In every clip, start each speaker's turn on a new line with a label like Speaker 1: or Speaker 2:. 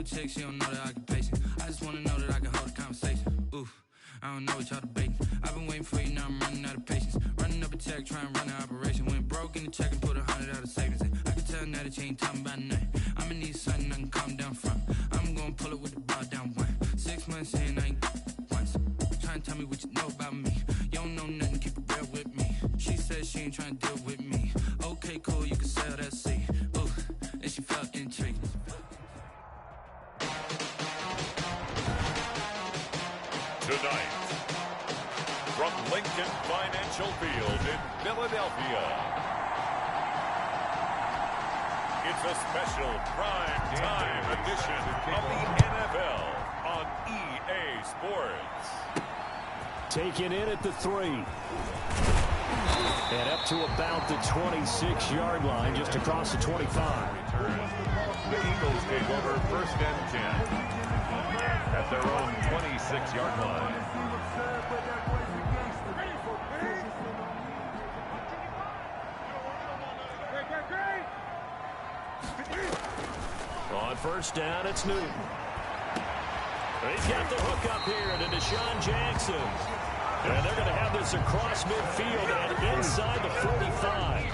Speaker 1: new chick, she don't know the occupation. I just wanna know that I can hold a conversation. Oof, I don't know what y'all debating. I've been waiting for you, now I'm running out of patience. Running up a check, trying to run an operation. Went broke in the check and put 100 out of savings in. I can tell now that you ain't talking about nothing. I'ma need something I can calm down from. I'm gonna pull it with the ball down one. 6 months in, I ain't once. Trying to tell me what you know about me. You don't know nothing, keep it real with me. She said she ain't trying to deal with me. Okay, cool, you can sell that seat. Ooh, and she felt intrigued.
Speaker 2: Tonight, from Lincoln Financial Field in Philadelphia, it's a special prime time edition of the NFL on EA Sports.
Speaker 3: Taken in at the 3. And up to about the 26-yard line, just across the 25.
Speaker 2: The Eagles take over 1st and 10 at their own 26-yard line.
Speaker 3: On 1st down, it's Newton. He's got the hook up here to Deshaun Jackson. And they're going to have this across midfield and inside the 45.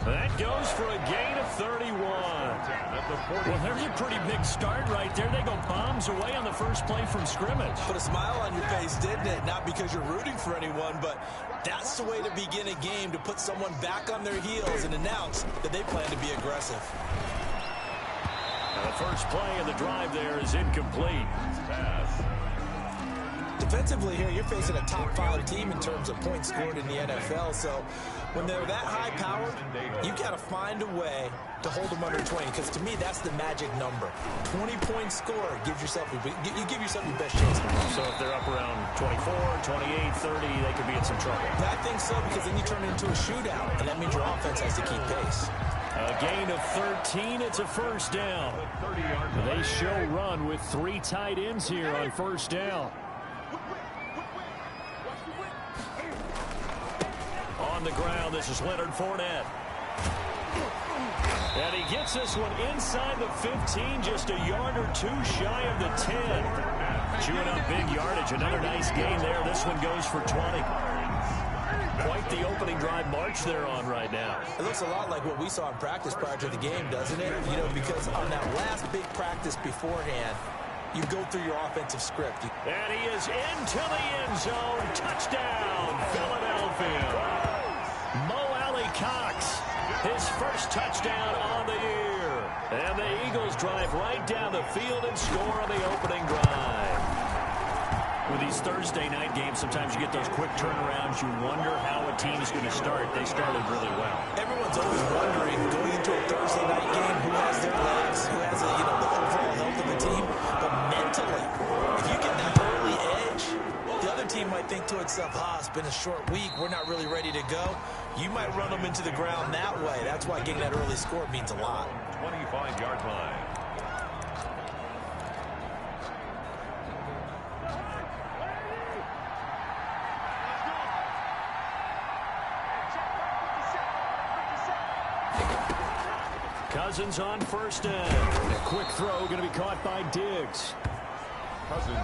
Speaker 3: That goes for a gain of 31.
Speaker 4: Well, there's a pretty big start right there. They go bombs away on the first play from scrimmage.
Speaker 5: Put a smile on your face, didn't it? Not because you're rooting for anyone, but that's the way to begin a game, to put someone back on their heels and announce that they plan to be aggressive.
Speaker 3: The first play of the drive there is incomplete.
Speaker 5: Defensively here, you're facing a top-5 team in terms of points scored in the NFL, so when they're that high-powered, you've got to find a way to hold them under 20, because to me, that's the magic number. 20 points scored gives yourself, you give yourself your best chance to win.
Speaker 3: So if they're up around 24, 28, 30, they could be in some trouble.
Speaker 5: I think so, because then you turn it into a shootout, and that means your offense has to keep pace.
Speaker 3: A gain of 13, it's a 1st down. They show run with 3 tight ends here on 1st down. On the ground, this is Leonard Fournette. And he gets this one inside the 15, just a yard or 2 shy of the 10. Chewing up big yardage, another nice gain there. This one goes for 20. Quite the opening drive march they're on right now.
Speaker 5: It looks a lot like what we saw in practice prior to the game, doesn't it? You know, because on that last big practice beforehand, you go through your offensive script.
Speaker 3: And he is into the end zone. Touchdown, Philadelphia. Mo Alley-Cox, his first touchdown on the year. And the Eagles drive right down the field and score on the opening drive. With these Thursday night games, sometimes you get those quick turnarounds. You wonder how a team is going to start. They started really well.
Speaker 5: Everyone's always wondering, going into a Thursday night game, who has their legs, who has the overall health of the team. But mentally, if you get that early edge, the other team might think to itself, it's been a short week, we're not really ready to go. You might run them into the ground that way. That's why getting that early score means a lot.
Speaker 2: 25-yard line.
Speaker 3: Cousins on 1st down. A quick throw going to be caught by Diggs.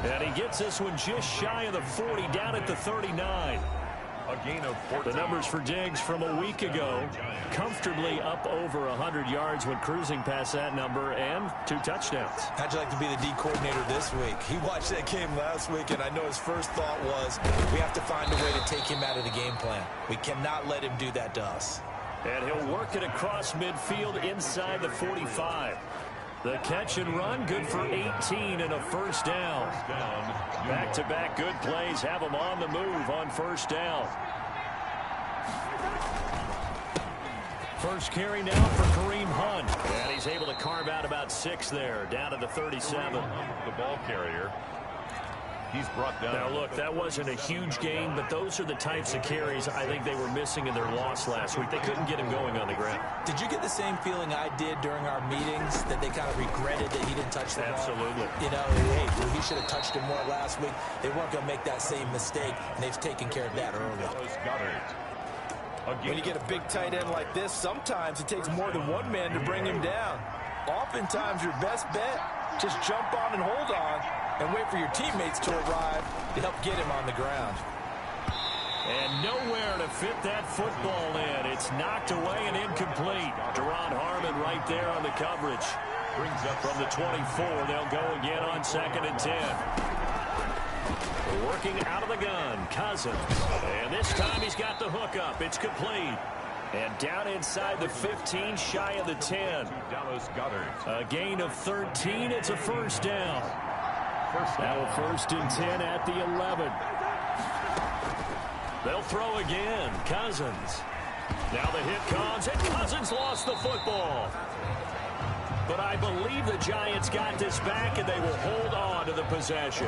Speaker 3: And he gets this one just shy of the 40, down at the 39.
Speaker 2: A gain of 14.
Speaker 3: The numbers for Diggs from a week ago, comfortably up over 100 yards when cruising past that number, and 2 touchdowns.
Speaker 5: How'd you like to be the D coordinator this week? He watched that game last week, and I know his first thought was, we have to find a way to take him out of the game plan. We cannot let him do that to us.
Speaker 3: And he'll work it across midfield inside the 45. The catch and run, good for 18 and a 1st down. Back-to-back good plays have him on the move on 1st down. First carry now for Kareem Hunt. And he's able to carve out about 6 there, down to the 37.
Speaker 2: The ball carrier. He's brought down.
Speaker 3: Now, look, that wasn't a huge gain, but those are the types of carries I think they were missing in their loss last week. They couldn't get him going on the ground.
Speaker 5: Did you get the same feeling I did during our meetings, that they kind of regretted that he didn't touch the ball?
Speaker 3: Absolutely.
Speaker 5: You know, hey, he should have touched him more last week. They weren't going to make that same mistake, and they've taken care of that early. When you get a big tight end like this, sometimes it takes more than one man to bring him down. Oftentimes, your best bet Just jump on and hold on and wait for your teammates to arrive to help get him on the ground.
Speaker 3: And nowhere to fit that football in. It's knocked away and incomplete. Deron Harmon right there on the coverage. Brings up from the 24. They'll go again on 2nd and 10. Working out of the gun, Cousins. And this time he's got the hook up. It's complete. And down inside the 15, shy of the 10.
Speaker 2: Dallas Goedert.
Speaker 3: A gain of 13. It's a first down. Now a 1st and 10 at the 11. They'll throw again. Cousins. Now the hit comes, and Cousins lost the football. But I believe the Giants got this back, and they will hold on to the possession.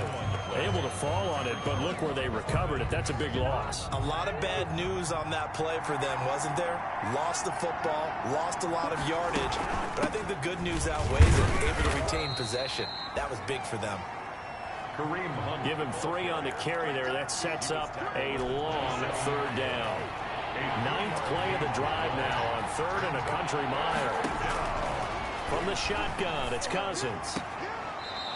Speaker 3: Able to fall on it, but look where they recovered it. That's a big loss.
Speaker 5: A lot of bad news on that play for them, wasn't there? Lost the football, lost a lot of yardage, but I think the good news outweighs it. Able to retain possession. That was big for them.
Speaker 2: Kareem Hunt.
Speaker 3: Give him 3 on the carry there. That sets up a long 3rd down. 9th play of the drive now on 3rd and a country mile. From the shotgun, it's Cousins.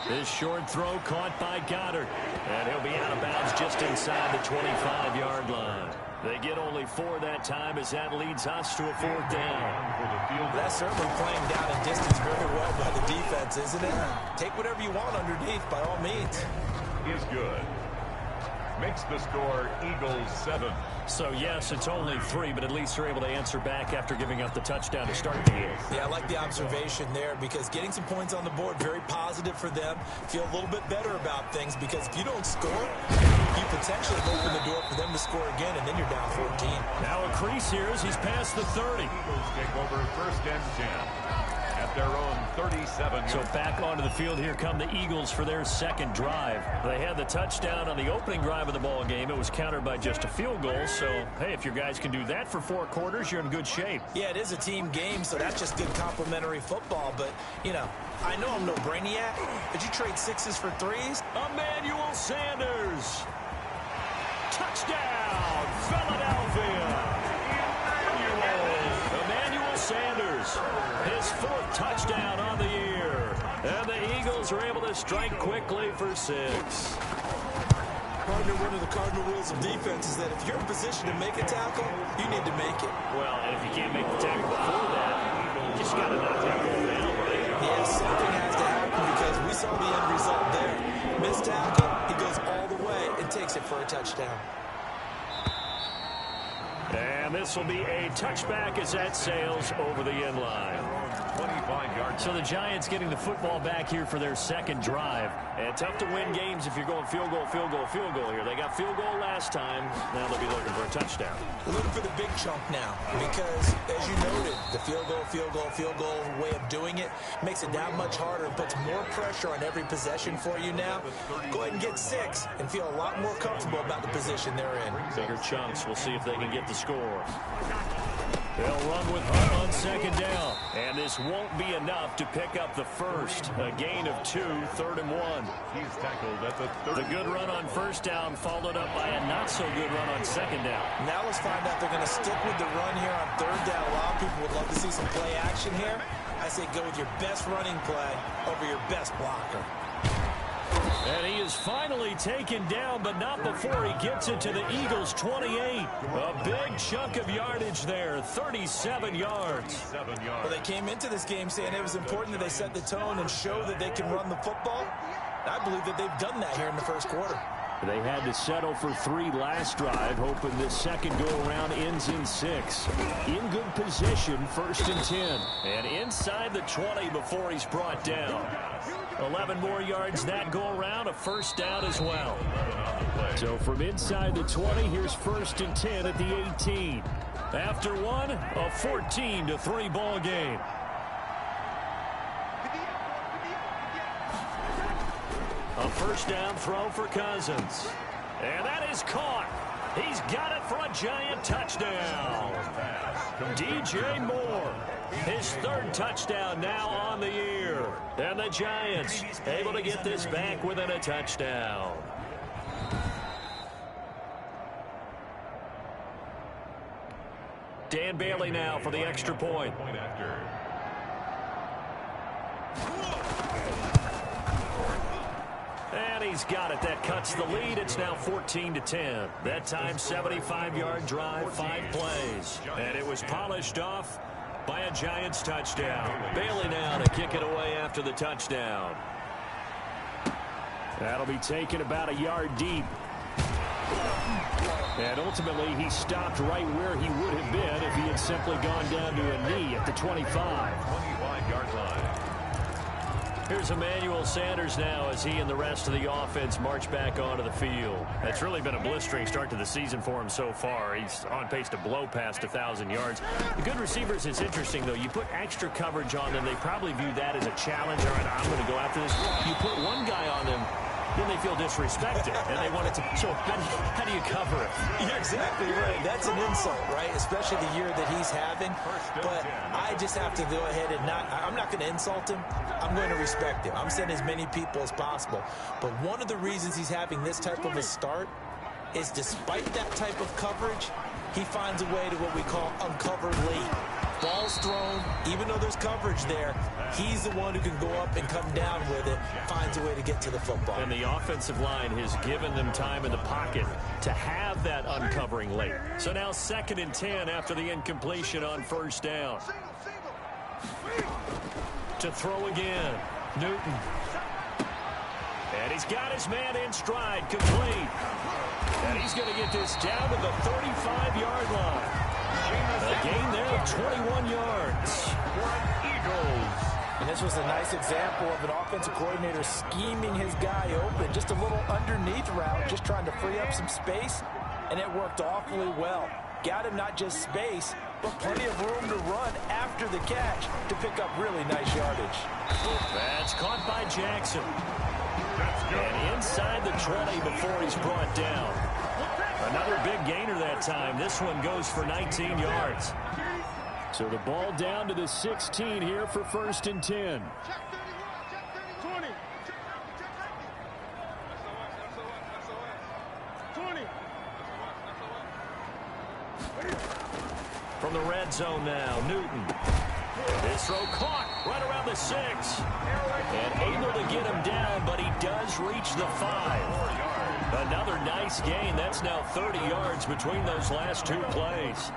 Speaker 3: This short throw caught by Goddard. And he'll be out of bounds just inside the 25-yard line. They get only 4 that time as that leads us to a 4th down.
Speaker 5: That's certainly playing down in distance very well by the defense, isn't it? Take whatever you want underneath by all means.
Speaker 2: Is good. Makes the score Eagles 7.
Speaker 3: So, yes, it's only 3, but at least they're able to answer back after giving up the touchdown to start the game.
Speaker 5: Yeah, I like the observation there because getting some points on the board, very positive for them. Feel a little bit better about things because if you don't score, you potentially open the door for them to score again, and then you're down 14.
Speaker 3: Now a crease here as he's past the 30.
Speaker 2: Eagles take over 1st and 10. At their own 37.
Speaker 3: So back onto the field here come the Eagles for their 2nd drive. They had the touchdown on the opening drive of the ball game. It was countered by just a field goal. So, hey, if your guys can do that for 4 quarters, you're in good shape.
Speaker 5: Yeah, it is a team game, so that's just good complimentary football. But, you know, I know I'm no brainiac, but you trade 6s for 3s?
Speaker 3: Emmanuel Sanders. Touchdown, Philadelphia. Emmanuel Sanders, his 4th touchdown on the year. And the Eagles are able to strike quickly for 6.
Speaker 5: Partner, one of the cardinal rules of defense is that if you're in position to make a tackle, you need to make it.
Speaker 3: Well, and if you can't make the tackle before that, you just got to knock that ball down, right?
Speaker 5: Yeah, something has to happen because we saw the end result there. Missed tackle, he goes all the way and takes it for a touchdown.
Speaker 3: And this will be a touchback as that sails over the end line.
Speaker 2: 25 yards.
Speaker 3: So the Giants getting the football back here for their 2nd drive. And tough to win games if you're going field goal, field goal, field goal here. They got field goal last time. Now they'll be looking for a touchdown.
Speaker 5: We're looking for the big chunk now because, as you noted, the field goal way of doing it makes it that much harder and puts more pressure on every possession for you now. Go ahead and get 6 and feel a lot more comfortable about the position they're in.
Speaker 3: Bigger chunks. We'll see if they can get the score. They'll run with Hunt on 2nd down. And this won't be enough to pick up the 1st. A gain of 2, 3rd and 1.
Speaker 2: He's tackled at the 30.
Speaker 3: The good run on 1st down followed up by a not-so-good run on 2nd down.
Speaker 5: Now let's find out they're going to stick with the run here on 3rd down. A lot of people would love to see some play action here. I say go with your best running play over your best blocker.
Speaker 3: And he is finally taken down, but not before he gets it to the Eagles' 28. A big chunk of yardage there, 37 yards.
Speaker 5: Well, they came into this game saying it was important that they set the tone and show that they can run the football. I believe that they've done that here in the 1st quarter.
Speaker 3: They had to settle for 3 last drive, hoping this 2nd go-around ends in 6. In good position, 1st and 10. And inside the 20 before he's brought down. 11 more yards that go-around, a 1st down as well. So from inside the 20, here's 1st and 10 at the 18. After one, a 14-3 ball game. A 1st down throw for Cousins. And that is caught. He's got it for a Giant touchdown. DJ Moore, his 3rd touchdown now on the year. And the Giants able to get this back within a touchdown. Dan Bailey now for the extra point. he's got it. That cuts the lead. It's now 14-10. That time, 75-yard drive, 5 plays. And it was polished off by a Giants touchdown. Bailey now to kick it away after the touchdown.
Speaker 4: That'll be taken about a yard deep. And ultimately, he stopped right where he would have been if he had simply gone down to a knee at the 25.
Speaker 2: 25-yard line.
Speaker 3: Here's Emmanuel Sanders now as he and the rest of the offense march back onto the field.
Speaker 4: It's really been a blistering start to the season for him so far. He's on pace to blow past 1,000 yards. The good receivers, it's interesting, though. You put extra coverage on them, they probably view that as a challenge. All right, I'm going to go after this. You put one guy on them, then they feel disrespected, and they want it to. So how do you cover it?
Speaker 5: You're exactly right. That's an insult, right? Especially the year that he's having. But I just have to go ahead and I'm not going to insult him. I'm going to respect him. I'm sending as many people as possible. But one of the reasons he's having this type of a start is despite that type of coverage, he finds a way to what we call uncover late. Ball's thrown, even though there's coverage there, he's the one who can go up and come down with it, finds a way to get to the football.
Speaker 3: And the offensive line has given them time in the pocket to have that uncovering late. So now 2nd and 10 after the incompletion on 1st down. To throw again, Newton. And he's got his man in stride, complete. And he's going to get this down to the 35-yard line. A gain there of 21 yards.
Speaker 2: Eagles.
Speaker 5: And this was a nice example of an offensive coordinator scheming his guy open. Just a little underneath route, just trying to free up some space, and it worked awfully well. Got him not just space, but plenty of room to run after the catch to pick up really nice yardage.
Speaker 3: That's caught by Jackson. And inside the 20 before he's brought down. Another big gainer that time. This one goes for 19 yards.
Speaker 4: So the ball down to the 16 here for 1st and 10.
Speaker 3: From the red zone now, Newton. This throw caught right around the 6. And able to get him down, but he does reach the 5. Another nice gain. That's now 30 yards between those last 2 plays.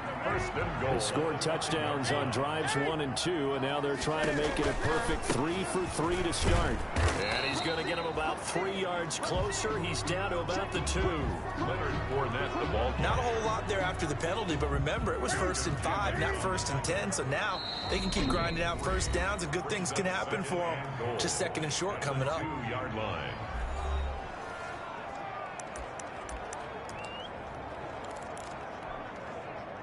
Speaker 4: They scored touchdowns on drives 1 and 2, and now they're trying to make it a perfect 3 for 3 to start.
Speaker 3: And he's going to get him about 3 yards closer. He's down to about the 2.
Speaker 2: Leonard Fournette, the ball.
Speaker 5: Not a whole lot there after the penalty, but remember, it was 1st and 5, not 1st and 10. So now they can keep grinding out first downs, and good things can happen for them. Just 2nd and short coming up.
Speaker 2: 2-yard line.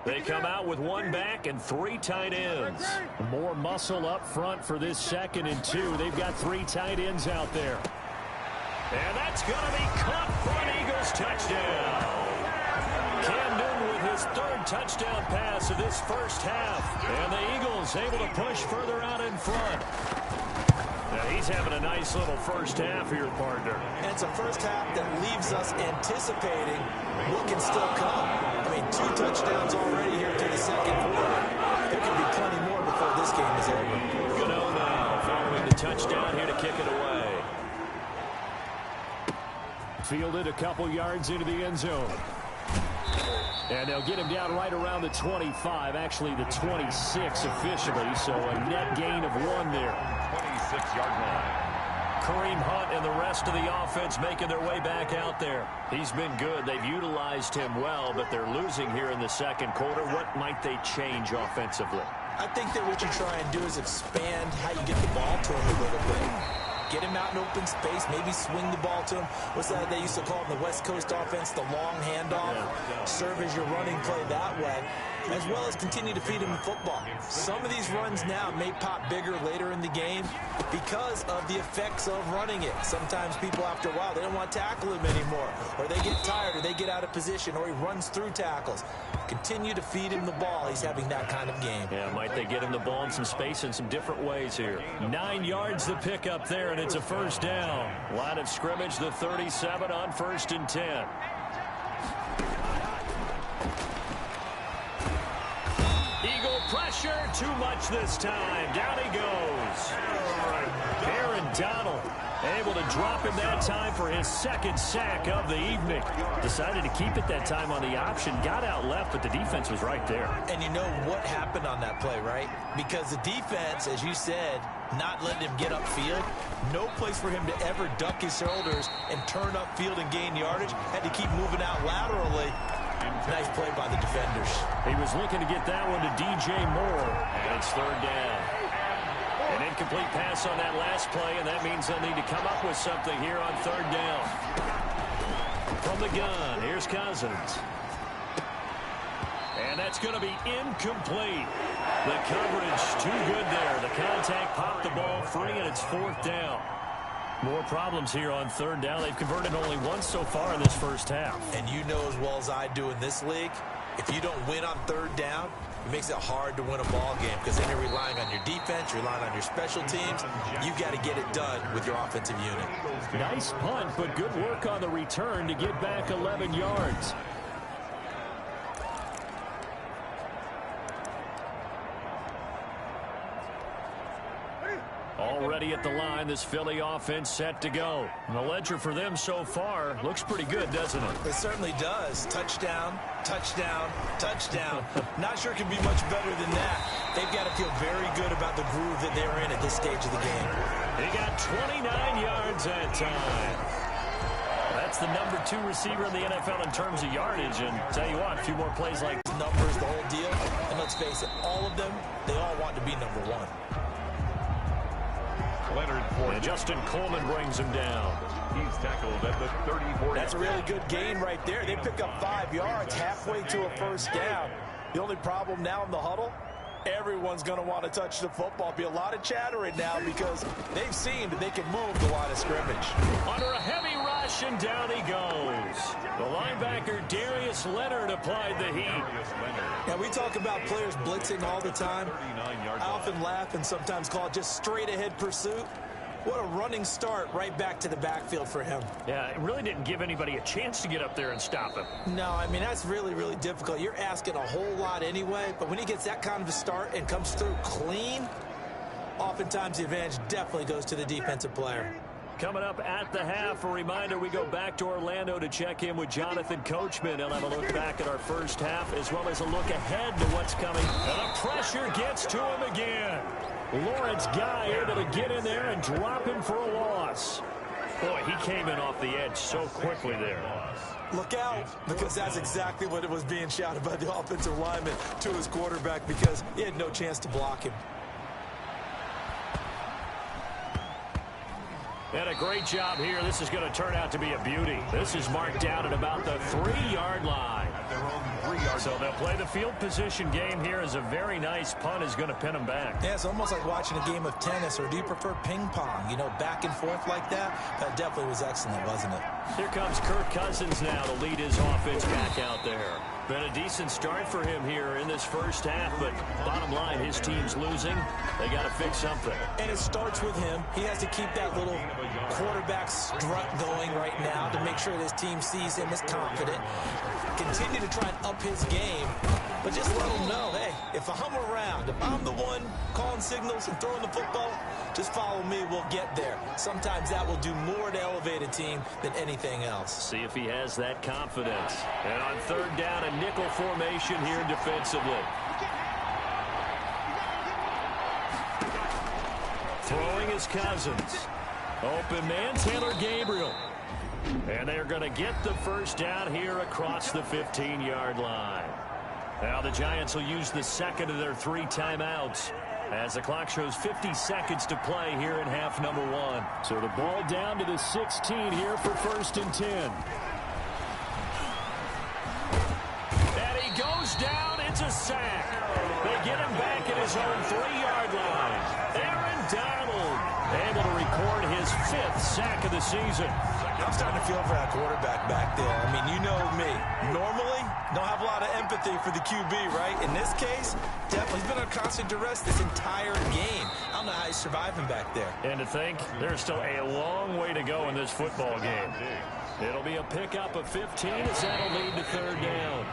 Speaker 3: They come out with 1 back and 3 tight ends.
Speaker 4: More muscle up front for this 2nd and 2. They've got 3 tight ends out there.
Speaker 3: And that's going to be caught for an Eagles touchdown. Cam Newton with his 3rd touchdown pass of this first half. And the Eagles able to push further out in front. Now he's having a nice little first half here, partner.
Speaker 5: And it's a first half that leaves us anticipating what can still come. I mean, 2 touchdowns already here to the 2nd quarter. There could be plenty more before this game is over.
Speaker 3: Gano now following the touchdown here to kick it away.
Speaker 4: Fielded a couple yards into the end zone. And they'll get him down right around the 25, actually the 26 officially, so a net gain of 1 there.
Speaker 2: 26-yard line.
Speaker 3: Kareem Hunt and the rest of the offense making their way back out there. He's been good. They've utilized him well, but they're losing here in the 2nd quarter. What might they change offensively?
Speaker 5: I think that what you try and do is expand how you get the ball to him a little bit. Get him out in open space, maybe swing the ball to him. What's that they used to call in the West Coast offense, the long handoff? Serve as your running play that way, as well as continue to feed him the football. Some of these runs now may pop bigger later in the game because of the effects of running it. Sometimes people, after a while, they don't want to tackle him anymore, or they get tired, or they get out of position, or he runs through tackles. Continue to feed him the ball. He's having that kind of game.
Speaker 3: Yeah, might they get him the ball in some space in some different ways here. 9 yards to pick up there, and it's a first down. Line of scrimmage, the 37 on 1st and 10. Eagle pressure, too much this time. Down he goes. Aaron Donald Able to drop him that time for his second sack of the evening. Decided to keep it that time on the option. Got out left, but the defense was right there.
Speaker 5: And you know what happened on that play, right? Because the defense, as you said, not letting him get upfield. No place for him to ever duck his shoulders and turn upfield and gain yardage. Had to keep moving out laterally. Nice play by the defenders.
Speaker 3: He was looking to get that one to DJ Moore. And it's third down. An incomplete pass on that last play, and that means they'll need to come up with something here on third down. From the gun, here's Cousins. And that's going to be incomplete. The coverage too good there. The contact popped the ball free, and it's fourth down. More problems here on third down. They've converted only once so far in this first half.
Speaker 5: And you know as well as I do in this league, if you don't win on third down, it makes it hard to win a ball game because then you're relying on your defense, you're relying on your special teams. You've got to get it done with your offensive unit.
Speaker 3: Nice punt, but good work on the return to get back 11 yards. Already at the line, this Philly offense set to go. And the ledger for them so far looks pretty good, doesn't it?
Speaker 5: It certainly does. Touchdown, touchdown, touchdown. Not sure it can be much better than that. They've got to feel very good about the groove that they're in at this stage of the game.
Speaker 3: He got 29 yards that time. That's the number 2 receiver in the NFL in terms of yardage. And tell you what, a few more plays like
Speaker 5: numbers, the whole deal. And let's face it, all of them, they all want to be number 1.
Speaker 3: And Justin Coleman brings him down.
Speaker 2: He's tackled at the 34.
Speaker 5: That's a really good gain right there. They pick up 5 yards halfway to a first down. The only problem now in the huddle, everyone's going to want to touch the football. Be a lot of chattering now because they've seen that they can move the line of scrimmage.
Speaker 3: Under a heavy rush, and down he goes. The linebacker, Darius Leonard, applied the heat.
Speaker 5: Now, we talk about players blitzing all the time. I often laugh and sometimes call it just straight-ahead pursuit. What a running start right back to the backfield for him.
Speaker 3: Yeah, it really didn't give anybody a chance to get up there and stop him.
Speaker 5: No, I mean, that's really, really difficult. You're asking a whole lot anyway, but when he gets that kind of a start and comes through clean, oftentimes the advantage definitely goes to the defensive player.
Speaker 3: Coming up at the half, a reminder, we go back to Orlando to check in with Jonathan Coachman. He'll have a look back at our first half as well as a look ahead to what's coming. And the pressure gets to him again. Lawrence Guy able to get in there and drop him for a loss. Boy, he came in off the edge so quickly there.
Speaker 5: Look out, because that's exactly what it was being shouted by the offensive lineman to his quarterback because he had no chance to block him.
Speaker 3: And a great job here. This is going to turn out to be a beauty. This is marked down at about the 3-yard line. So they'll play the field position game here as a very nice punt is going to pin them back.
Speaker 5: Yeah, it's almost like watching a game of tennis, or do you prefer ping pong? You know, back and forth like that? That definitely was excellent, wasn't it?
Speaker 3: Here comes Kirk Cousins now to lead his offense back out there. Been a decent start for him here in this first half, but bottom line, his team's losing. They got to fix something.
Speaker 5: And it starts with him. He has to keep that little quarterback strut going right now to make sure this team sees him as confident. Continue to try and up his game, but just let him know, hey, if I'm around, if I'm the one calling signals and throwing the football, just follow me, we'll get there. Sometimes that will do more to elevate a team than anything else.
Speaker 3: See if he has that confidence. And on third down, a nickel formation here defensively. Throwing is Cousins. Open man, Taylor Gabriel. And they're going to get the first down here across the 15-yard line. Now the Giants will use the second of their 3 timeouts as the clock shows 50 seconds to play here in half number 1. So the ball down to the 16 here for 1st and 10. And he goes down. It's a sack. They get him back at his own 3-yard line. Aaron Donald able to record his 5th sack of the season.
Speaker 5: I'm starting to feel for that quarterback back there. I mean, you know me. Normally, don't have a lot of empathy for the QB, right? In this case, definitely he's been on constant duress this entire game. I don't know how he's surviving back there.
Speaker 3: And to think, there's still a long way to go in this football game. It'll be a pickup of 15 as that'll lead to third down.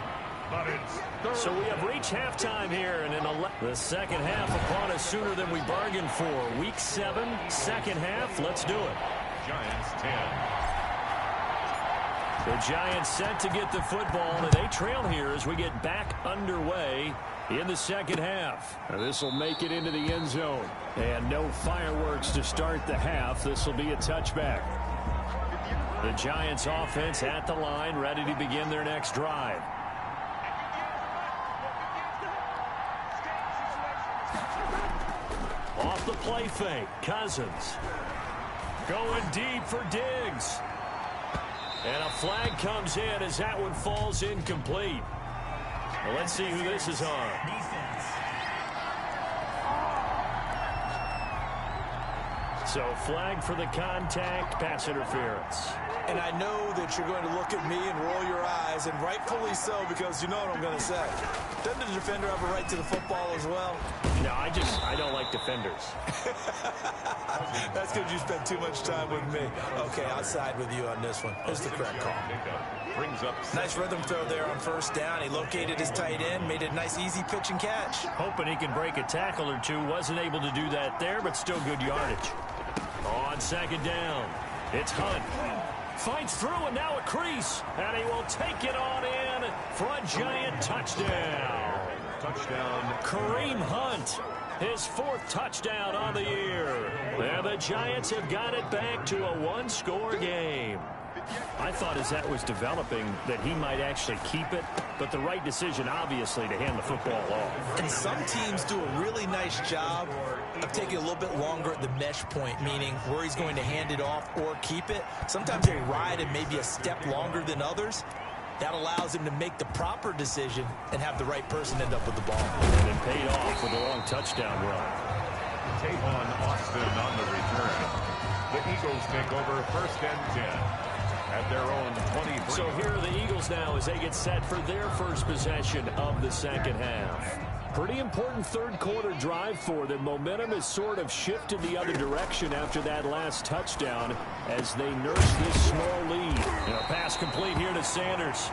Speaker 3: So we have reached halftime here, and in the second half upon us sooner than we bargained for. Week 7, second half, let's do it.
Speaker 2: Giants 10.
Speaker 3: The Giants set to get the football, and they trail here as we get back underway in the second half. This will make it into the end zone. And no fireworks to start the half. This will be a touchback. The Giants offense at the line, ready to begin their next drive. Off the play fake, Cousins. Going deep for Diggs. And a flag comes in as that one falls incomplete. Well, let's see who this is on. So flag for the contact, pass interference.
Speaker 5: And I know that you're going to look at me and roll your eyes, and rightfully so, because you know what I'm going to say. Doesn't the defender have a right to the football as well?
Speaker 3: No, I don't like defenders.
Speaker 5: That's because you spent too much time with me. Okay, I'll side with you on this one. Here's the correct call.
Speaker 2: Brings up
Speaker 5: nice rhythm throw there on first down. He located his tight end, made it a nice easy pitch and catch.
Speaker 3: Hoping he can break a tackle or two. Wasn't able to do that there, but still good yardage. On second down, it's Hunt. Fights through, and now a crease. And he will take it on in for a Giant touchdown.
Speaker 2: touchdown.
Speaker 3: Kareem Hunt, his fourth touchdown on the year. And the Giants have got it back to a one-score game. I thought as that was developing that he might actually keep it, but the right decision, obviously, to hand the football off.
Speaker 5: And some teams do a really nice job of taking a little bit longer at the mesh point, meaning where he's going to hand it off or keep it. Sometimes they ride it maybe a step longer than others. That allows him to make the proper decision and have the right person end up with the ball.
Speaker 3: And then paid off with a long touchdown run.
Speaker 2: Tavon Austin on the return. The Eagles take over first and 10. At their own 23.
Speaker 3: So here are the Eagles now as they get set for their first possession of the second half. Pretty important third quarter drive for them. Momentum has sort of shifted the other direction after that last touchdown as they nurse this small lead. And a pass complete here to Sanders.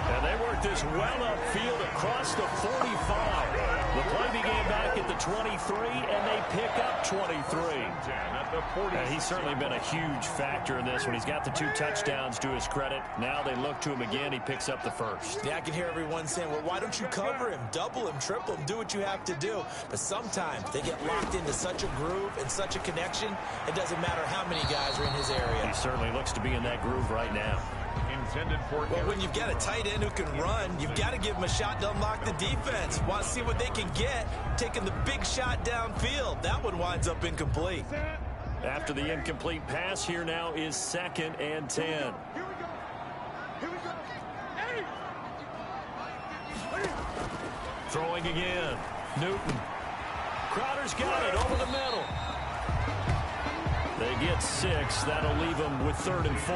Speaker 3: And they work this well upfield across the 45. The play began back at the 23, and they pick up 23. And he's certainly been a huge factor in this one. He's got the 2 touchdowns to his credit. Now they look to him again. He picks up the first.
Speaker 5: Yeah, I can hear everyone saying, well, why don't you cover him, double him, triple him, do what you have to do. But sometimes they get locked into such a groove and such a connection, it doesn't matter how many guys are in his area.
Speaker 3: He certainly looks to be in that groove right now.
Speaker 2: Intended for
Speaker 5: well, when you've got a tight end who can run, you've got to give him a shot to unlock the defense. Want to see what they can get, taking the big shot downfield. That one winds up incomplete.
Speaker 3: After the incomplete pass, here now is 2nd and 10.
Speaker 6: Here we go. Hey!
Speaker 3: Throwing again. Newton. Crowder's got it over the middle. They get 6. That'll leave them with 3rd and 4.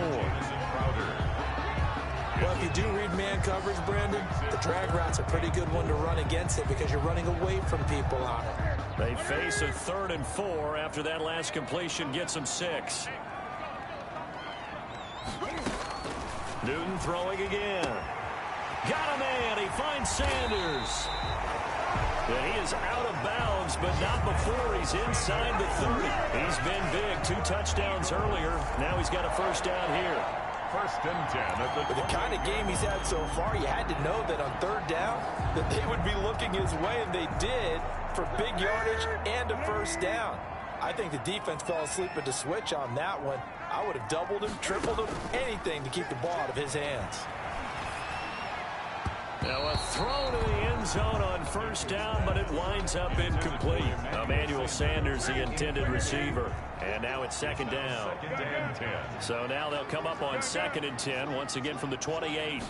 Speaker 5: Well, if you do read man coverage, Brandon, the drag route's a pretty good one to run against it because you're running away from people on it.
Speaker 3: They face a 3rd and 4 after that last completion gets them 6. Newton throwing again. Got a man. He finds Sanders. And he is out of bounds, but not before he's inside the 30. He's been big. 2 touchdowns earlier. Now he's got a first down here.
Speaker 2: First and 10.
Speaker 5: With the kind of game he's had so far, you had to know that on 3rd down that they would be looking his way, and they did for big yardage and a first down. I think the defense fell asleep at the switch on that one. I would have doubled him, tripled him, anything to keep the ball out of his hands.
Speaker 3: Now a throw to the end zone on first down, but it winds up incomplete. Emmanuel Sanders, the intended receiver. And now it's 2nd down. So now they'll come up on 2nd and 10, once again from the 28.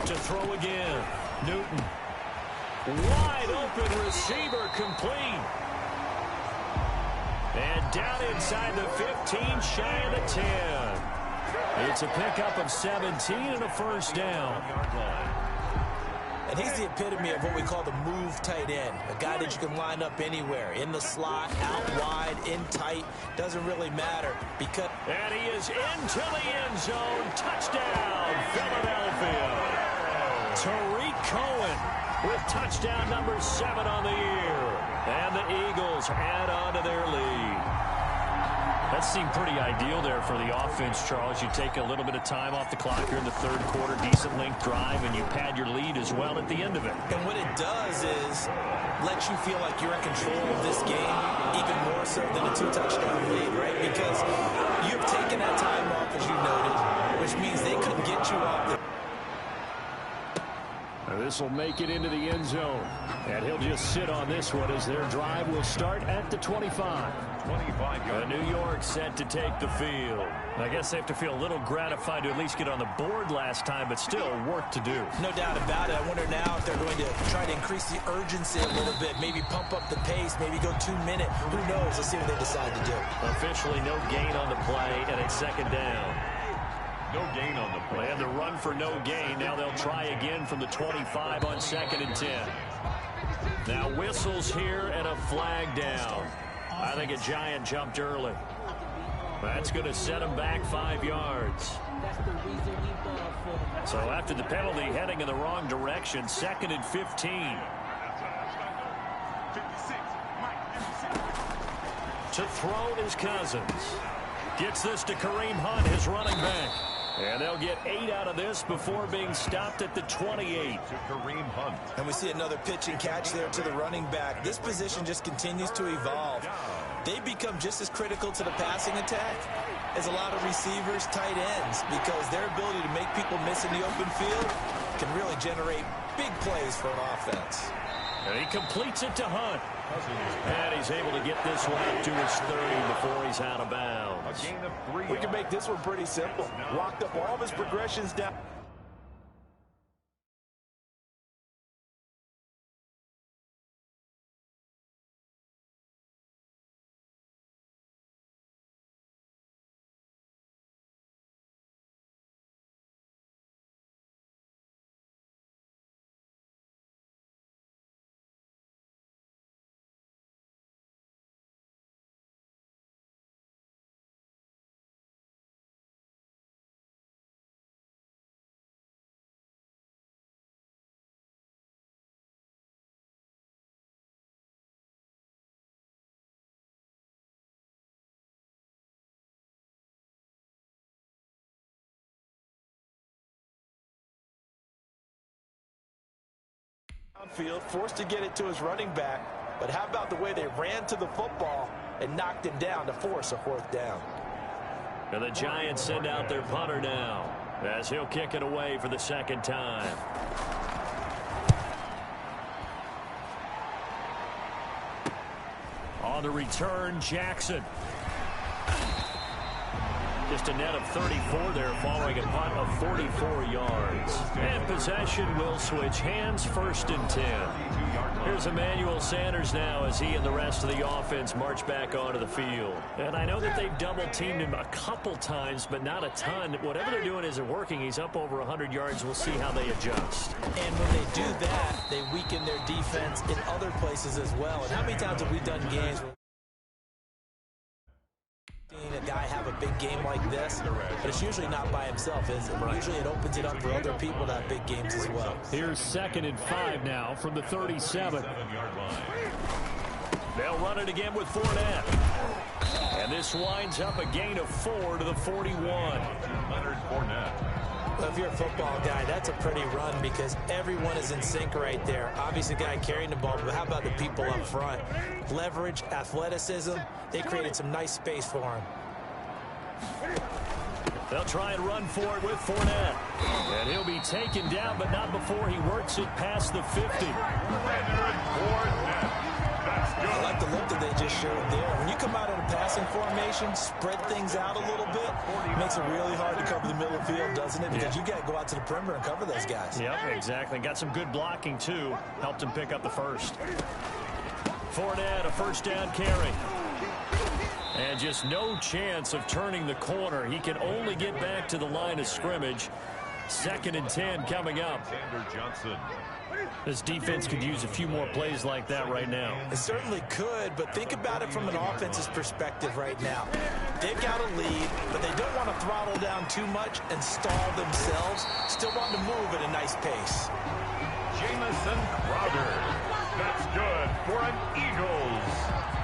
Speaker 3: To throw again. Newton. Wide open receiver complete. And down inside the 15, shy of the 10. It's a pickup of 17 and a first down.
Speaker 5: And he's the epitome of what we call the move tight end. A guy that you can line up anywhere. In the slot, out wide, in tight. Doesn't really matter. Because
Speaker 3: and he is into the end zone. Touchdown, Philadelphia. Tariq Cohen with touchdown number 7 on the year. And the Eagles add on to their lead. seemed pretty ideal there for the offense, Charles. You take a little bit of time off the clock here in the third quarter, decent length drive, and you pad your lead as well at the end of it.
Speaker 5: And what it does is let you feel like you're in control of this game even more so than a 2-touchdown lead, right? Because you've taken that time off, as you noted, which means they couldn't get you off the...
Speaker 3: This will make it into the end zone. And he'll just sit on this one as their drive will start at the 25. New York set to take the field. I guess they have to feel a little gratified to at least get on the board last time, but still work to do.
Speaker 5: No doubt about it. I wonder now if they're going to try to increase the urgency a little bit, maybe pump up the pace, maybe go 2 minute. Who knows? Let's see what they decide to do.
Speaker 3: Officially no gain on the play, and it's second down.
Speaker 2: No gain on the play.
Speaker 3: They had the run for no gain. Now they'll try again from the 25 on 2nd and 10. Now whistles here and a flag down. I think a Giant jumped early. That's going to set him back 5 yards. So after the penalty, heading in the wrong direction, 2nd and 15. To throw is Cousins. Gets this to Kareem Hunt, his running back. And they'll get 8 out of this before being stopped at the 28.
Speaker 2: To Kareem Hunt.
Speaker 5: And we see another pitch and catch there to the running back. This position just continues to evolve. They become just as critical to the passing attack as a lot of receivers, tight ends, because their ability to make people miss in the open field can really generate big plays for an offense.
Speaker 3: And he completes it to Hunt. And he's able to get this one up to his 30 before he's out of bounds.
Speaker 2: A gain of 3.
Speaker 7: We can make this one pretty simple. Locked up all of his progressions down. Field, forced to get it to his running back, but how about the way they ran to the football and knocked him down to force a 4th down?
Speaker 3: And the Giants send out their punter now as he'll kick it away for the 2nd time. On the return, Jackson. Just a net of 34 there following a punt of 44 yards. And possession will switch hands, 1st and 10. Here's Emmanuel Sanders now as he and the rest of the offense march back onto the field. And I know that they've double-teamed him a couple times, but not a ton. Whatever they're doing isn't working. He's up over 100 yards. We'll see how they adjust.
Speaker 5: And when they do that, they weaken their defense in other places as well. And how many times have we done games where a guy have a big game like this, but it's usually not by himself, is it? Usually it opens it up for other people to have big games as well.
Speaker 3: Here's 2nd and 5 now from the 37. They'll run it again with Fournette. And this winds up a gain of 4 to the 41.
Speaker 2: Leonard Fournette.
Speaker 5: Well, if you're a football guy, that's a pretty run because everyone is in sync right there. Obviously, the guy carrying the ball, but how about the people up front? Leverage, athleticism, they created some nice space for him.
Speaker 3: They'll try and run for it with Fournette. And he'll be taken down, but not before he works it past the 50.
Speaker 2: Leonard Fournette. That's good.
Speaker 5: I like the look that they just showed there. When you come out in a passing formation, spread things out a little bit, makes it really hard to cover the middle of the field, doesn't it? Because you got to go out to the perimeter and cover those guys.
Speaker 3: Yep, exactly. Got some good blocking, too. Helped him pick up the first. Fournette, a 1st down carry. And just no chance of turning the corner. He can only get back to the line of scrimmage. 2nd and 10 coming up.
Speaker 2: Alexander Johnson.
Speaker 3: This defense could use a few more plays like that right now.
Speaker 5: It certainly could, but think about it from an offense's perspective right now. They've got a lead, but they don't want to throttle down too much and stall themselves. Still want to move at a nice pace.
Speaker 2: Jamison Crowder. That's good for an Eagles.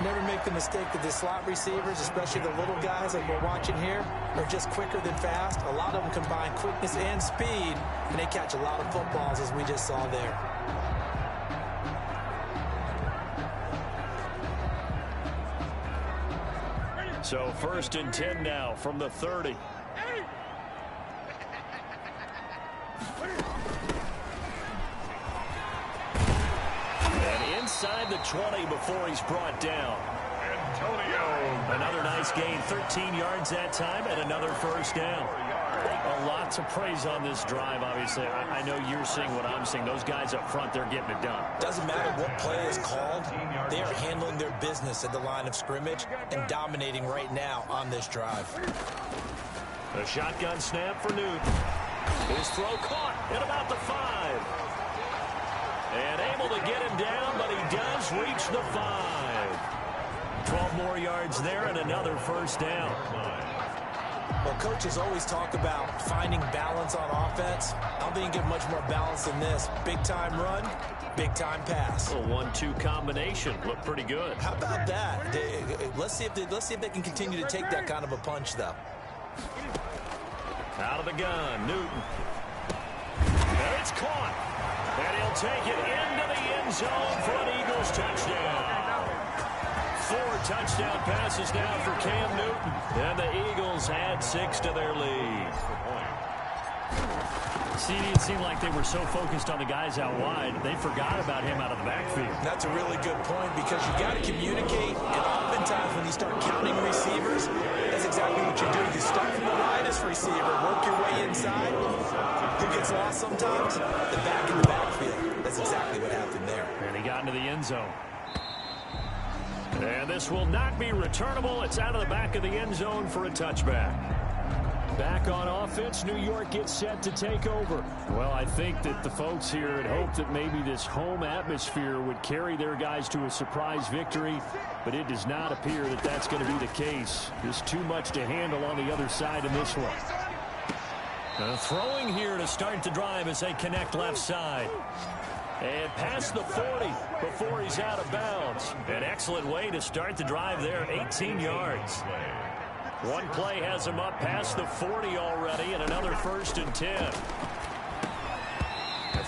Speaker 7: Never make the mistake that the slot receivers, especially the little guys like we're watching here, are just quicker than fast. A lot of them combine quickness and speed, and they catch a lot of footballs, as we just saw there.
Speaker 3: So 1st and 10 now from the 30. And inside the 20 before he's brought down.
Speaker 2: Antonio.
Speaker 3: Another nice gain, 13 yards that time, and another first down. A lot to praise on this drive, obviously. I know you're seeing what I'm seeing. Those guys up front, they're getting it done.
Speaker 5: Doesn't matter what play is called. They are handling their business at the line of scrimmage and dominating right now on this drive.
Speaker 3: A shotgun snap for Newton. His throw caught at about the 5. And able to get him down, but he does reach the 5. 12 more yards there and another first down.
Speaker 5: Well, coaches always talk about finding balance on offense. I don't think you get much more balance than this. Big-time run, big-time pass.
Speaker 3: A 1-2 combination. Looked pretty good.
Speaker 5: How about that? Let's see if they can continue to take that kind of a punch, though.
Speaker 3: Out of the gun, Newton. And it's caught. And he'll take it into the end zone for an Eagles touchdown. 4 touchdown passes now for Cam Newton. And the Eagles add 6 to their lead. See, it seemed like they were so focused on the guys out wide, they forgot about him out of the backfield.
Speaker 5: That's a really good point because you got to communicate, and oftentimes when you start counting receivers, that's exactly what you do. You start from the widest receiver, work your way inside. Who gets lost sometimes? The back in the backfield. That's exactly what happened there.
Speaker 3: And he got into the end zone. And this will not be returnable. It's out of the back of the end zone for a touchback. Back on offense, New York gets set to take over. Well, I think that the folks here had hoped that maybe this home atmosphere would carry their guys to a surprise victory, but it does not appear that that's going to be the case. There's too much to handle on the other side in this one. Throwing here to start the drive as they connect left side. And past the 40 before he's out of bounds. An excellent way to start the drive there, 18 yards. One play has him up past the 40 already, and another 1st and 10.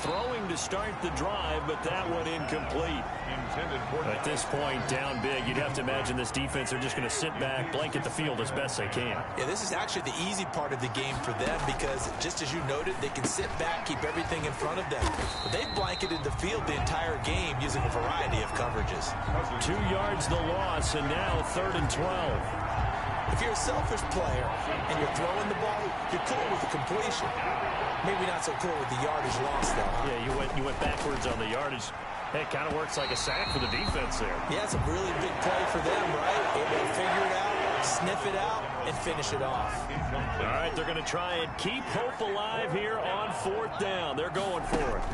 Speaker 3: Throwing to start the drive, but that one incomplete. At this point, down big, you'd have to imagine this defense are just going to sit back, blanket the field as best they can.
Speaker 5: Yeah, this is actually the easy part of the game for them because, just as you noted, they can sit back, keep everything in front of them. But they've blanketed the field the entire game using a variety of coverages.
Speaker 3: 2 yards the loss, and now 3rd and 12.
Speaker 5: If you're a selfish player and you're throwing the ball, you're cool with the completion. Maybe not so cool with the yardage loss, though. Huh?
Speaker 3: Yeah, you went backwards on the yardage. Hey, it kind of works like a sack for the defense there.
Speaker 5: Yeah, it's a really big play for them, right? Able to figure it out, sniff it out, and finish it off.
Speaker 3: All right, they're going to try and keep hope alive here on 4th down. They're going for it.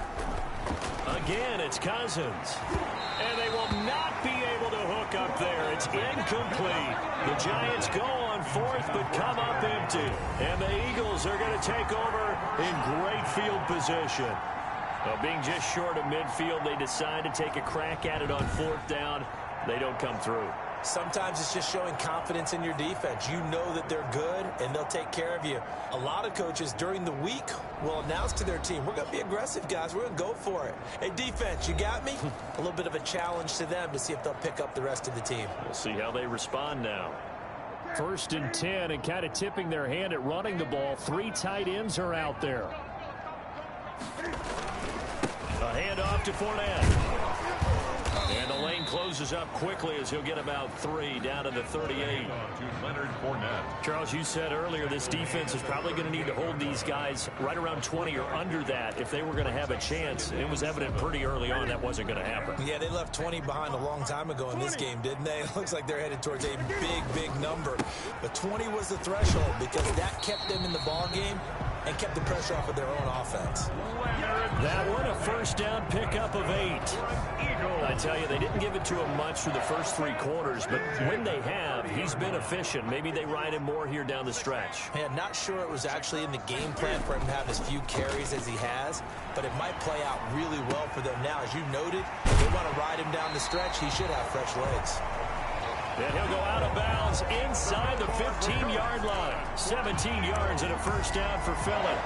Speaker 3: Again, it's Cousins. And they will not be able to hook up there. It's incomplete. The Giants go on 4th, but come up empty. And the Eagles are going to take over in great field position. Being just short of midfield, they decide to take a crack at it on 4th down. They don't come through.
Speaker 5: Sometimes it's just showing confidence in your defense. You know that they're good, and they'll take care of you. A lot of coaches during the week will announce to their team, we're going to be aggressive, guys. We're going to go for it. Hey, defense, you got me? A little bit of a challenge to them to see if they'll pick up the rest of the team.
Speaker 3: We'll see how they respond now. 1st and 10, and kind of tipping their hand at running the ball. 3 tight ends are out there. A handoff to Fournette. And the lane closes up quickly as he'll get about 3 down to the 38. Charles, you said earlier this defense is probably going to need to hold these guys right around 20 or under that if they were going to have a chance. It was evident pretty early on that wasn't going to happen.
Speaker 5: Yeah, they left 20 behind a long time ago in this game, didn't they? It looks like they're headed towards a big number. But 20 was the threshold because that kept them in the ball game and kept the pressure off of their own offense.
Speaker 3: That one, a 1st down pickup of 8. I tell you, they didn't give it to him much through the first 3 quarters, but when they have, he's been efficient. Maybe they ride him more here down the stretch.
Speaker 5: Yeah, not sure it was actually in the game plan for him to have as few carries as he has, but it might play out really well for them now. As you noted,
Speaker 7: They want to ride him down the stretch. He should have fresh legs.
Speaker 3: And he'll go out of bounds inside the 15-yard line. 17 yards and a first down for Philly.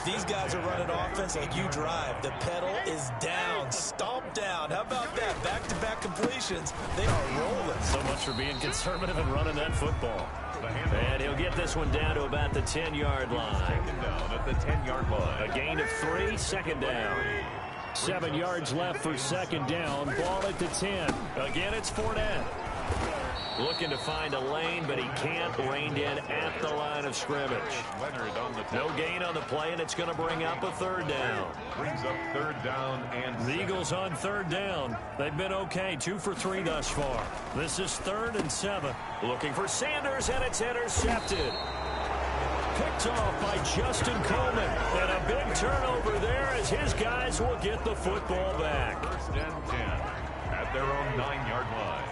Speaker 7: These guys are running offense like you drive. The pedal is down, stomped down. How about that? Back-to-back completions. They are rolling.
Speaker 3: So much for being conservative and running that football. And he'll get this one down to about the 10-yard line.
Speaker 2: Second down at the 10-yard line.
Speaker 3: A gain of 3, second down. 7 yards left for second down. Ball at the 10. Again, it's Fournette. Looking to find a lane, but he can't. Reined in at the line of scrimmage.
Speaker 2: Leonard on the
Speaker 3: No gain on the play, and it's going to bring up a third down.
Speaker 2: brings up third down and
Speaker 3: The Eagles on third down. They've been okay, 2 for 3 thus far. This is 3rd and 7. Looking for Sanders, and it's intercepted. Picked off by Justin Coleman. And a big turnover there as his guys will get the football back.
Speaker 2: first and 10 at their own 9-yard line.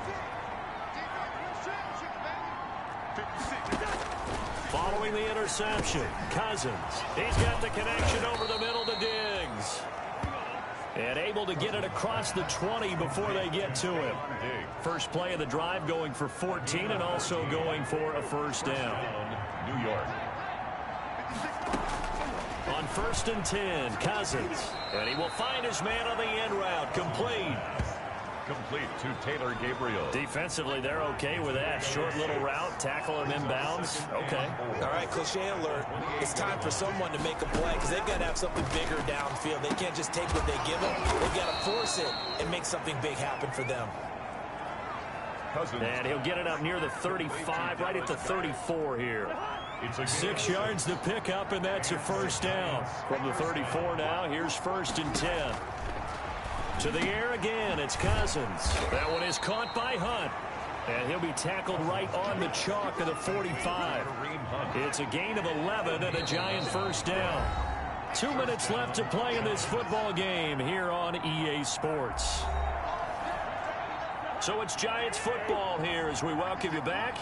Speaker 3: Following the interception, Cousins. He's got the connection over the middle to Diggs. And able to get it across the 20 before they get to him. First play of the drive going for 14 and also going for a first down.
Speaker 2: New York.
Speaker 3: On 1st and 10, Cousins. And he will find his man on the end route. Complete.
Speaker 2: Complete to Taylor Gabriel.
Speaker 3: Defensively, they're okay with that. Short little route, tackle him inbounds. Okay.
Speaker 7: All right, cliche alert. It's time for someone to make a play because they've got to have something bigger downfield. They can't just take what they give them. They've got to force it and make something big happen for them.
Speaker 2: Cousins.
Speaker 3: And he'll get it up near the 35, right at the 34 here.
Speaker 2: It's a
Speaker 3: 6 yards to pick up, and that's a first down. From the 34 now, here's 1st and 10. To the air again, it's Cousins. That one is caught by Hunt. And he'll be tackled right on the chalk of the 45. It's a gain of 11 and a giant first down. 2 minutes left to play in this football game here on EA Sports. So it's Giants football here as we welcome you back.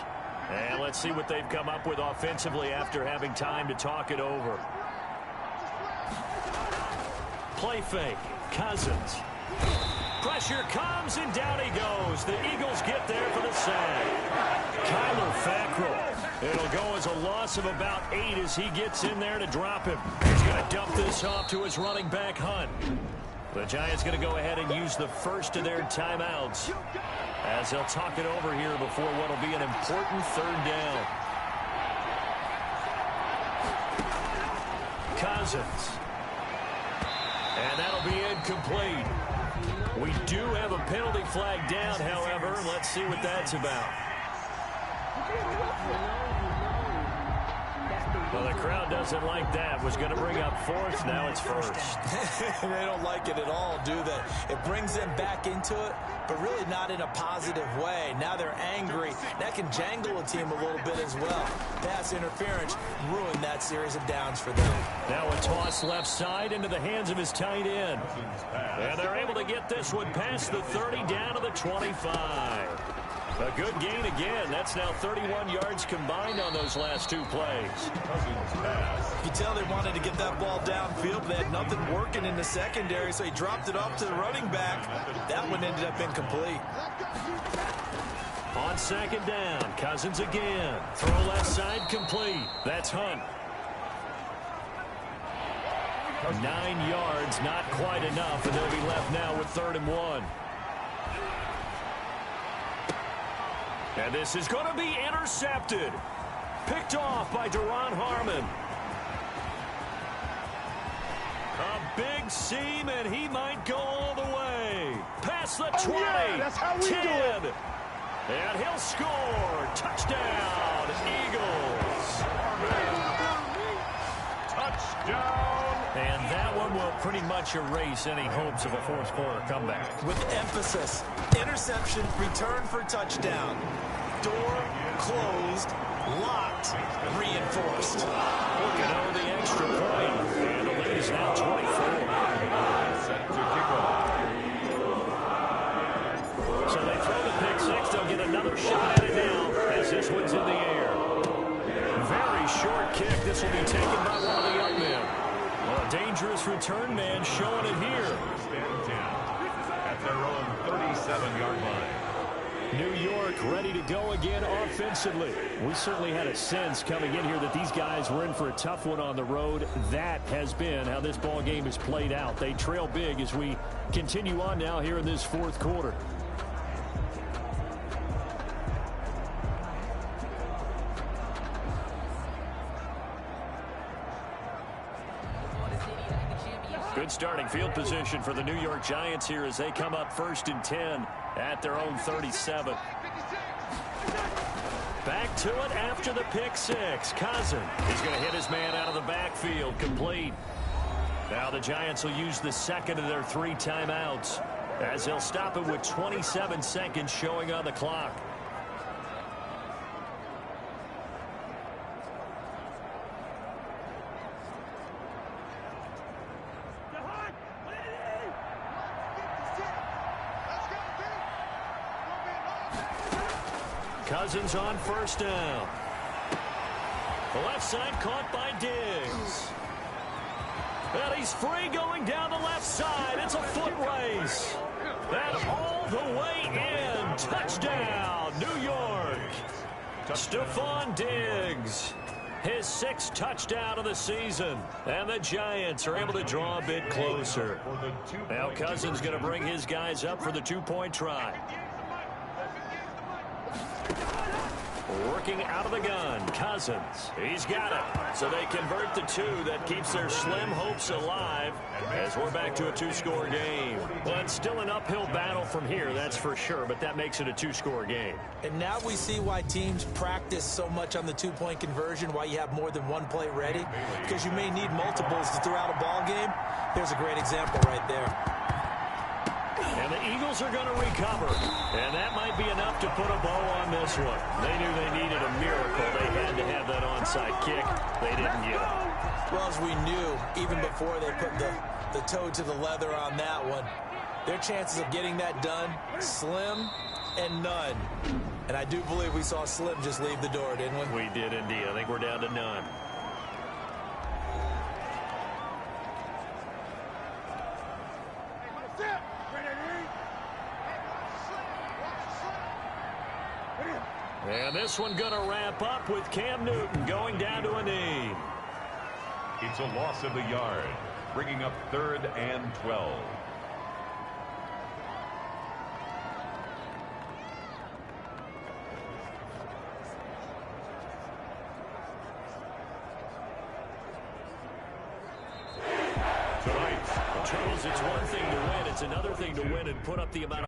Speaker 3: And let's see what they've come up with offensively after having time to talk it over. Play fake. Cousins. Pressure comes, and down he goes. The Eagles get there for the sack. Kyler Fackrell. It'll go as a loss of about 8 as he gets in there to drop him. He's going to dump this off to his running back, Hunt. The Giants going to go ahead and use the first of their timeouts as they'll talk it over here before what will be an important third down. Cousins. And that'll be incomplete. We do have a penalty flag down, however. Let's see what that's about. Well, the crowd doesn't like that. Was going to bring up 4th. Now it's 1st.
Speaker 7: They don't like it at all, do they? It brings them back into it, but really not in a positive way. Now they're angry. That can jangle a team a little bit as well. Pass interference ruined that series of downs for them.
Speaker 3: Now a toss left side into the hands of his tight end. And they're able to get this one past the 30 down to the 25. A good gain again. That's now 31 yards combined on those last 2 plays.
Speaker 7: You tell they wanted to get that ball downfield, but they had nothing working in the secondary, so he dropped it off to the running back. That one ended up incomplete.
Speaker 3: On 2nd down, Cousins again. Throw left side complete. That's Hunt. 9 yards, not quite enough, and they'll be left now with 3rd and 1. And this is going to be intercepted. Picked off by Duron Harmon. A big seam, and he might go all the way. Past the 20.
Speaker 6: Yeah, that's how we
Speaker 3: 10.
Speaker 6: do it.
Speaker 3: And he'll score. Touchdown, Eagles.
Speaker 2: touchdown.
Speaker 3: And that one will pretty much erase any hopes of a fourth quarter comeback.
Speaker 7: With emphasis, interception, return for touchdown. Door closed, locked, reinforced.
Speaker 3: Working on the extra point. And the lead is now 24.
Speaker 2: Set to kick off.
Speaker 3: So they throw the pick six. They'll get another shot at it now as this one's in the air. Very short kick. This will be taken by one of the young men. Well, a dangerous return man showing it here.
Speaker 2: Stand 10 at their own 37-yard line.
Speaker 3: New York ready to go again offensively. We certainly had a sense coming in here that these guys were in for a tough one on the road. That has been how this ball game has played out. They trail big as we continue on now here in this fourth quarter. Good starting field position for the New York Giants here as they come up 1st and 10 at their own 37. Back to it after the pick six. Cousins is going to hit his man out of the backfield. Complete. Now the Giants will use the second of their 3 timeouts as they'll stop it with 27 seconds showing on the clock. Cousins on 1st down. The left side caught by Diggs. And he's free going down the left side. It's a foot race. And all the way in. Touchdown, New York. Stephon Diggs. His 6th touchdown of the season. And the Giants are able to draw a bit closer. Now Cousins going to bring his guys up for the 2-point try. Working out of the gun, Cousins. He's got it. So they convert the 2. That keeps their slim hopes alive as we're back to a 2-score game. Well, it's still an uphill battle from here, that's for sure, but that makes it a 2-score game.
Speaker 7: And now we see why teams practice so much on the 2-point conversion, why you have more than one play ready, because you may need multiples to throw out a ball game. Here's a great example right there.
Speaker 3: And the Eagles are going to recover. And that might be enough to put a bow on this one. They knew they needed a miracle. They had to have that onside kick. They didn't get it.
Speaker 7: Well, as we knew, even before they put the toe to the leather on that one, their chances of getting that done, slim and none. And I do believe we saw Slim just leave the door, didn't we?
Speaker 3: We did indeed. I think we're down to none. And this one going to wrap up with Cam Newton going down to a knee.
Speaker 2: It's a loss of a yard, bringing up 3rd and 12.
Speaker 3: Charles, it's one thing to win. It's another thing to win and put up the amount of